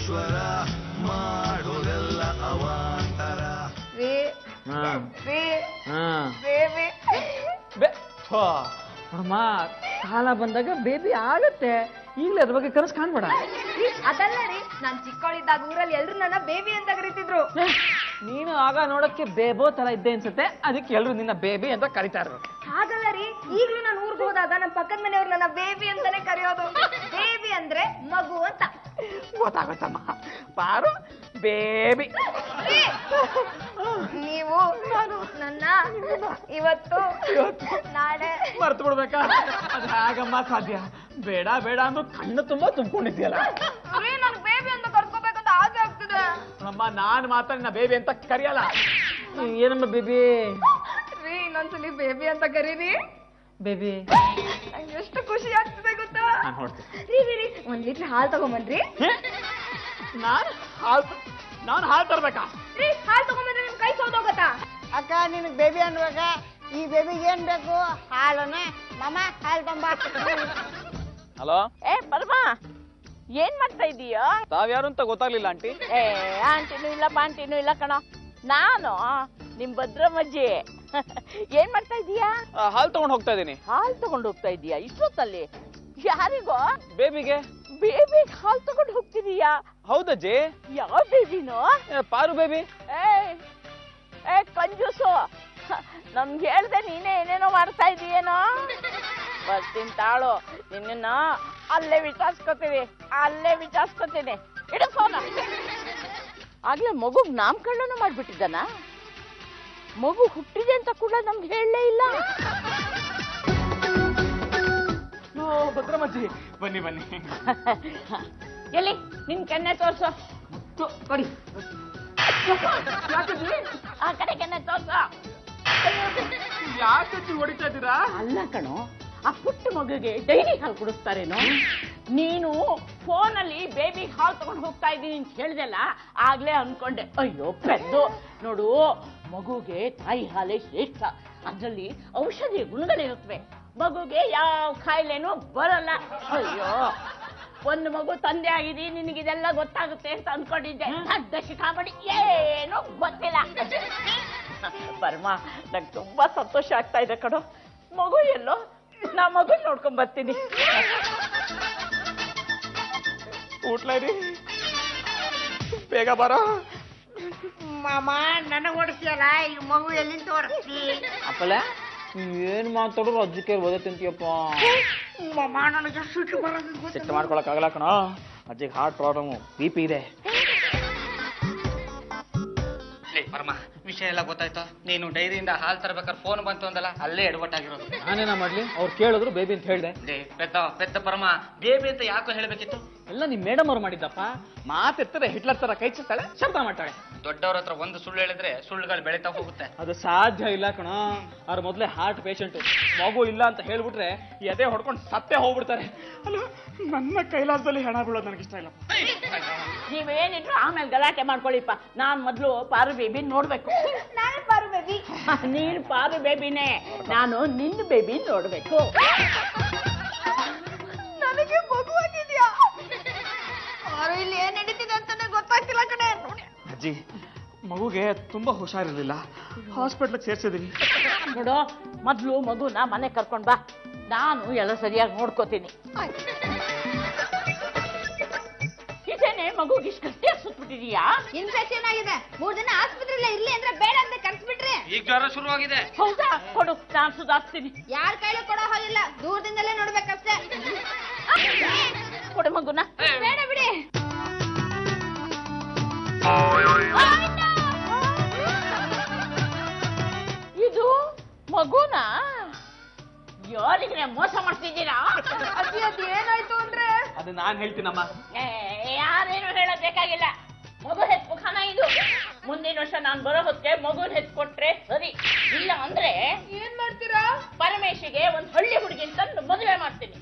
ಈಶ್ವರ ಮಾಡೋದೆಲ್ಲ ಅವಾಂತರ. ಕಾಲ ಬಂದಾಗ ಬೇಬಿ ಆಗತ್ತೆ, ಈಗಲೇ ಅದ್ರ ಬಗ್ಗೆ ಕನಸು ಕಾಣ್ಬೇಡ. ಅದಲ್ಲ ರೀ, ನಾನ್ ಚಿಕ್ಕವಳಿದ್ದಾಗ ಊರಲ್ಲಿ ಎಲ್ರು ನನ್ನ ಬೇಬಿ ಅಂತ ಕರೀತಿದ್ರು. ನೀನು ಆಗ ನೋಡಕ್ಕೆ ಬೇಬೋ ತರ ಇದ್ದೆ ಅನ್ಸುತ್ತೆ, ಅದಕ್ಕೆ ಎಲ್ರು ನಿನ್ನ ಬೇಬಿ ಅಂತ ಕರಿತಾ ಇದ್ರು. ಹಾಗಲ್ಲ ರೀ, ಈಗ್ಲೂ ನಾನು ಊರ್ಗ್ ಹೋದಾಗ ನಮ್ಮ ಪಕ್ಕದ ಮನೆಯವ್ರು ನನ್ನ ಬೇಬಿ ಅಂತಾನೆ ಕರೆಯೋದು. ಬೇಬಿ ಅಂದ್ರೆ ಮಗು ಅಂತ. ಗೊತ್ತಾಗುತ್ತಮ್ಮ, ಪಾರು ಬೇಬಿ. ನೀವು ನನ್ನ ಇವತ್ತು ನಾಳೆ ಮರ್ತು ಬಿಡ್ಬೇಕಾ? ಅದು ಹಾಗಮ್ಮ ಸಾಧ್ಯ? ಬೇಡ ಬೇಡ ಅಂದ್ರೂ ಕಣ್ಣು ತುಂಬಾ ತುಂಬಿಕೊಂಡಿದ್ಯಲ್ಲ. ನನ್ ಬೇಬಿ ಅಂತ ಕರ್ಕೋಬೇಕಂತ ಆಸೆ ಆಗ್ತಿದೆ. ಅಮ್ಮ ನಾನ್ ಮಾತ್ರ ನಿನ್ನ ಬೇಬಿ ಅಂತ ಕರಿಯಲ್ಲ. ಏನಮ್ಮ ಬೇಬಿ? ರೀ ಇನ್ನೊಂದ್ಸಲಿ ಬೇಬಿ ಅಂತ ಕರೀರಿ. ಬೇಬಿ ನಂಗೆ ಎಷ್ಟು ಖುಷಿ ಆಗ್ತಿದೆ ಗೊತ್ತಾ? ರೀ ರೀ 1 ಲೀಟರ್ ಹಾಲು ತಗೊಂಬನ್ರಿ. ನಾನು ಹಾಲು ತರ್ಬೇಕಾ? ರೀ ಹಾಲು ತಗೊಂಬಂದ್ರೆ ನಿಮ್ ಕೈ ಸೋದೋಗತ್ತಾ? ಅಕ್ಕ ನಿನಗ್ ಬೇಬಿ ಅನ್ಬೇಕ? ಈ ಬೇಬಿಗೆ ಏನ್ ಬೇಕು? ಹಾಲನ ಮಮ್ಮ ಹಾಲು ತಂಬ. ಹಲೋ ಪರಮ, ಏನ್ ಮಾಡ್ತಾ ಇದೀಯೋ? ತಾವ್ಯಾರು ಅಂತ ಗೊತ್ತಾಗ್ಲಿಲ್ಲ ಆಂಟಿ. ಆಂಟಿನೂ ಇಲ್ಲ ಪಾಂಟಿನೂ ಇಲ್ಲ ಕಣ, ನಾನು ನಿಮ್ ಭದ್ರಮ್ಮಜ್ಜಿ. ಏನ್ ಮಾಡ್ತಾ ಇದೀಯಾ? ಹಾಲು ತಗೊಂಡ್ ಹೋಗ್ತಾ ಇದೀನಿ. ಹಾಲ್ ತಗೊಂಡ್ ಹೋಗ್ತಾ ಇದೀಯಾ ಇಷ್ಟೊತ್ತಲ್ಲಿ? ಯಾರಿಗೋ? ಬೇಬಿಗೆ. ಬೇಬಿಗೆ ಹಾಲ್ ತಗೊಂಡ್ ಹೋಗ್ತಿದೀಯಾ? ಹೌದಜ್ಜಿ. ಯಾವ ಬೇಬಿನೋ? ಪಾರು ಬೇಬಿ. ಏ ಕಂಜೂಸು, ನಮ್ಗೆ ಹೇಳ್ದೆ ನೀನೇ ಏನೇನೋ ಮಾಡ್ತಾ ಇದೀಯೇನೋ. ಬರ್ತೀನಿ ತಾಳು, ನಿನ್ನ ಅಲ್ಲೇ ವಿಚಾರಿಸ್ಕೊತೀನಿ. ಇಡು ಫೋನ. ಆಗ್ಲೇ ಮಗುಗ್ ನಾಮಕರಣ ಮಾಡ್ಬಿಟ್ಟಿದ್ದಾನ? ಮಗು ಹುಟ್ಟಿದೆ ಅಂತ ಕೂಡ ನಮ್ಗೆ ಹೇಳಲೇ ಇಲ್ಲ. ಭದ್ರಮಜ್ಜಿ ಬನ್ನಿ ಬನ್ನಿ. ಎಲ್ಲಿ ನಿನ್ ಕೆನ್ನೆ ತೋರ್ಸು. ಕೊಡಿ. ಆ ಕಡೆ ಕೆನ್ನೆ ತೋರ್ಸು. ಯಾಕಜ್ಜಿ ಹೊಡಿತಾ ಇದ್ದೀರಾ? ಅಲ್ಲ ಕಣೋ, ಆ ಪುಟ್ಟ ಮಗುಗೆ ಡೈಲಿ ಹಾಲು ಕುಡಿಸ್ತಾರೇನೋ. ನೀನು ಫೋನಲ್ಲಿ ಬೇಬಿ ಹಾಲು ತಗೊಂಡು ಹೋಗ್ತಾ ಇದ್ದೀನಿ ಅಂತ ಹೇಳ್ದಲ್ಲ, ಆಗ್ಲೇ ಅನ್ಕೊಂಡೆ ಅಯ್ಯೋ ಪೆದ್ದು. ನೋಡು, ಮಗುಗೆ ತಾಯಿ ಹಾಲೇ ಶ್ರೇಷ್ಠ. ಅದ್ರಲ್ಲಿ ಔಷಧಿ ಗುಣಗಳಿರುತ್ತವೆ, ಮಗುಗೆ ಯಾವ ಕಾಯಿಲೆನೂ ಬರಲ್ಲ. ಅಯ್ಯೋ, ಒಂದು ಮಗು ತಂದೆ ಆಗಿದಿ, ನಿನಗಿದೆಲ್ಲ ಗೊತ್ತಾಗುತ್ತೆ ಅಂತ ಅನ್ಕೊಂಡಿದ್ದೆ. ದಡ್ಡ ಶಿಖಾಮಣಿ, ಏನೂ ಗೊತ್ತಿಲ್ಲ. ಪರಮ, ನಂಗೆ ತುಂಬಾ ಸಂತೋಷ ಆಗ್ತಾ ಇದೆ ಕಣೋ. ಮಗು ಎಲ್ಲೋ? ನಾ ಮಗು ನೋಡ್ಕೊಂಡ್ ಬರ್ತೀನಿ. ಊಟ್ಲರಿ ಬೇಗ ಬರೋ. ಮಾಮ ನನಗ್ ಓಡಿಸಿಯಲ್ಲ, ಈ ಮಗು ಎಲ್ಲಿಂದ ತೋರಿಸ್ತಿ? ಅಪ್ಪಲ್ಲ ಏನ್ ಮಾತಾಡೋರು ಅಜ್ಜಿಕೆ ಓದೇ ತಿಂತೀಯಪ್ಪ. ಮಾಮ ನನಗೆ ಸಿಟ್ಟು ಬರೋದು. ಸಿಟ್ಟು ಮಾಡ್ಕೊಳಕ್ ಆಗಲ್ಲ ಕಣ, ಅಜ್ಜಿಗೆ ಹಾರ್ಟ್ ಪ್ರಾಬ್ಲಮ್, BP ಇದೆ. ಪರಮ, ವಿಷಯ ಎಲ್ಲ ಗೊತ್ತಾಯ್ತು. ನೀನು ಡೈರಿಯಿಂದ ಹಾಲು ತರಬೇಕಾದ್ರೆ ಫೋನ್ ಬಂತು ಅಂದಲ್ಲ, ಅಲ್ಲೇ ಎಡವಟ್ಟಾಗಿರೋದು. ನಾನೇನ ಮಾಡ್ಲಿ? ಅವ್ರು ಕೇಳಿದ್ರು ಬೇಬಿ ಅಂತ ಹೇಳ್ದೆ. ಪೆದ್ದ ಪರಮ, ಬೇಬಿ ಅಂತ ಯಾಕೋ ಹೇಳ್ಬೇಕಿತ್ತು? ಎಲ್ಲ ನಿಮ್ ಮೇಡಮ್ ಅವ್ರು ಮಾಡಿದ್ದಪ್ಪ. ಮಾತೆತ್ತರೆ ಹಿಟ್ಲರ್ ತರ ಕೈ ಚಿತ್ತಾಳೆ, ಶಬ್ದ ಮಾಡ್ತಾಳೆ. ದೊಡ್ಡವ್ರ ಹತ್ರ ಒಂದು ಸುಳ್ಳು ಹೇಳಿದ್ರೆ ಸುಳ್ಳುಗಳು ಬೆಳೀತಾ ಹೋಗುತ್ತೆ. ಅದು ಸಾಧ್ಯ ಇಲ್ಲ ಕಣ. ಅವ್ರ ಮೊದ್ಲೇ ಹಾರ್ಟ್ ಪೇಷಂಟ್, ಮಗು ಇಲ್ಲ ಅಂತ ಹೇಳ್ಬಿಟ್ರೆ ಎದೆ ಹೊಡ್ಕೊಂಡು ಸತ್ತೇ ಹೋಗ್ಬಿಡ್ತಾರೆ. ಅಲ್ಲ, ನನ್ನ ಕೈಲಾಸದಲ್ಲಿ ಹೆಣ ಬೀಳೋದು ನನಗಿಷ್ಟ ಇಲ್ಲ. ನೀವೇನಿದ್ರು ಆಮೇಲೆ ಗಲಾಟೆ ಮಾಡ್ಕೊಳ್ಳಿಪ್ಪ. ನಾನ್ ಮೊದ್ಲು ಪಾರು ಬೇಬಿ ನೋಡ್ಬೇಕು. ನಾನು ಪಾರು ಬೇಬಿ. ನೀನ್ ಪಾರು ಬೇಬಿನೇ, ನಾನು ನಿನ್ನ ಬೇಬಿ ನೋಡ್ಬೇಕು. ನನಗೆ ಮಗು ಆಗಿದ್ಯಾ? ಇಲ್ಲಿ ಏನ್ ನಡೀತಿದೆ ಅಂತಾನೆ ಗೊತ್ತಾಗ್ತಿಲ್ಲ ಕಣೆ. ಅಜ್ಜಿ, ಮಗುಗೆ ತುಂಬಾ ಹುಷಾರಿರ್ಲಿಲ್ಲ, ಹಾಸ್ಪಿಟ್ಲಿಗೆ ಸೇರ್ಸಿದೀನಿ. ನೋಡು, ಮೊದ್ಲು ಮಗುನ ಮನೆ ಕರ್ಕೊಂಡ್ ಬಾ, ನಾನು ಎಲ್ಲ ಸರಿಯಾಗಿ ನೋಡ್ಕೋತೀನಿ. ಇದೇನೆ ಮಗುಗೆ ಇಷ್ಟು ಗಟ್ಟಿಯಾಗಿ ಸುತ್ಬಿಟ್ಟಿದೀಯಾ? ಇನ್ಫೆಕ್ಷನ್ ಆಗಿದೆ. 3 ದಿನ ಆಸ್ಪತ್ರೆಲ್ಲ ಇರ್ಲಿ ಅಂದ್ರೆ ಬೇಡ ಅಂತ ಕರ್ಸ್ಬಿಟ್ರೆ. ಈಗ ಜ್ವರ ಶುರುವಾಗಿದೆ. ಹೌದಾ? ಕೊಡು, ನಾನು ಸುಧಾರಿಸ್ತೀನಿ. ಯಾರ ಕೈಲೂ ಕೊಡೋ ಹಾಗಿಲ್ಲ, ದೂರದಿಂದಲೇ ನೋಡ್ಬೇಕಷ್ಟೇ. ಕೊಡು ಮಗುನ. ಬೇಡ ಬಿಡಿ. ಇದು ಮಗುನ ಯಾರಿಗೆ ಮೋಸ ಮಾಡ್ತಿದ್ದೀರಾ? ಅಜ್ಜಿ, ಅದು ಏನಾಯ್ತು ಅಂದ್ರೆ? ಅದು ನಾನ್ ಹೇಳ್ತೀನಮ್ಮ. ಯಾರೇನು ಹೇಳಬೇಕಾಗಿಲ್ಲ. ಮಗು ಹೆತ್ಕೊಖಾನ ಇದು. ಮುಂದಿನ ವರ್ಷ ನಾನು ಬರೋ ಹೊತ್ತಿಗೆ ಮಗುನ ಹೆತ್ಕೊಟ್ರೆ ಸರಿ, ಇಲ್ಲ ಅಂದ್ರೆ ಏನ್ ಮಾಡ್ತೀರಾ? ಪರಮೇಶಿಗೆ ಒಂದು ಹಳ್ಳಿ ಹುಡುಗಿ ತಂದು ಮದುವೆ ಮಾಡ್ತೀನಿ.